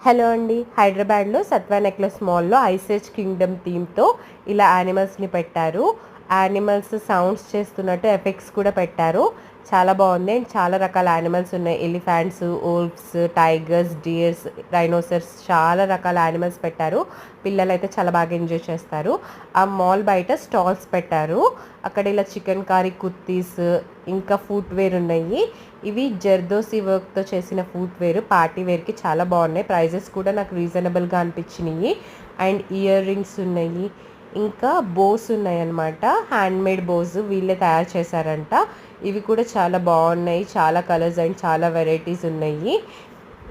Hello అండి. హైదరాబాద్లో Satva necklace మాల్లో ఐసేజ్ కింగ్డమ్ థీమ్తో ఇలా యానిమల్స్ని పెట్టారు. యానిమల్స్ సౌండ్స్ చేస్తున్నట్టు ఎఫెక్ట్స్ కూడా పెట్టారు. చాలా బాగుంది. అండ్ చాలా రకాల యానిమల్స్ ఉన్నాయి. ఎలిఫెంట్స్, ఓల్ఫ్స్, టైగర్స్, డియర్స్, రైనోసర్స్, చాలా రకాల యానిమల్స్ పెట్టారు. పిల్లలు అయితే చాలా బాగా ఎంజాయ్ చేస్తారు. ఆ మాల్ బయట స్టాల్స్ పెట్టారు. అక్కడ ఇలా చికెన్ కర్రీ, కుర్తీస్, ఇంకా ఫుట్వేర్ ఉన్నాయి. ఇవి జర్దోసి వర్క్తో చేసిన ఫుట్వేర్, పార్టీ వేర్కి చాలా బాగున్నాయి. ప్రైజెస్ కూడా నాకు రీజనబుల్గా అనిపించినాయి. అండ్ ఇయర్ రింగ్స్ ఉన్నాయి, ఇంకా బోస్ ఉన్నాయి అన్నమాట. హ్యాండ్మేడ్ బోస్ వీళ్ళే తయారు చేశారంట. ఇవి కూడా చాలా బాగున్నాయి. చాలా కలర్స్ అండ్ చాలా వెరైటీస్ ఉన్నాయి.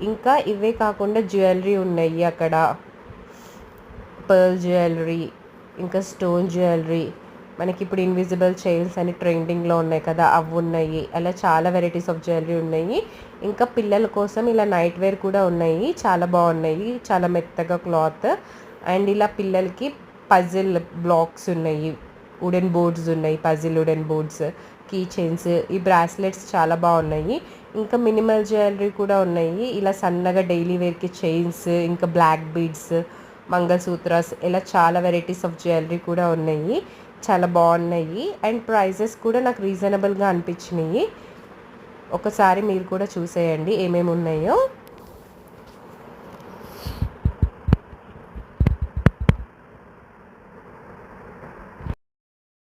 ఇంకా ఇవే కాకుండా జ్యువెలరీ ఉన్నాయి అక్కడ. పర్ల్ జ్యువెలరీ, ఇంకా స్టోన్ జ్యువెలరీ, మనకి ఇప్పుడు ఇన్విజిబుల్ చైన్స్ అని ట్రెండింగ్లో ఉన్నాయి కదా, అవి ఉన్నాయి. అలా చాలా వెరైటీస్ ఆఫ్ జ్యువెలరీ ఉన్నాయి. ఇంకా పిల్లల కోసం ఇలా నైట్ వేర్ కూడా ఉన్నాయి. చాలా బాగున్నాయి, చాలా మెత్తగా క్లాత్. అండ్ ఇలా పిల్లలకి పజిల్ బ్లాక్స్ ఉన్నాయి, వుడెన్ బోర్డ్స్ ఉన్నాయి, puzzle wooden boards, key chains, ఈ బ్రాస్లెట్స్ చాలా బాగున్నాయి. ఇంకా మినిమల్ జ్యువెలరీ కూడా ఉన్నాయి. ఇలా సన్నగా డైలీ వేర్కి చైన్స్, ఇంకా బ్లాక్ బీడ్స్, మంగళసూత్రాస్, ఇలా చాలా వెరైటీస్ ఆఫ్ జ్యువెలరీ కూడా ఉన్నాయి. చాలా బాగున్నాయి. అండ్ ప్రైజెస్ కూడా నాకు రీజనబుల్గా అనిపించినాయి. ఒకసారి మీరు కూడా చూసేయండి ఏమేమి ఉన్నాయో.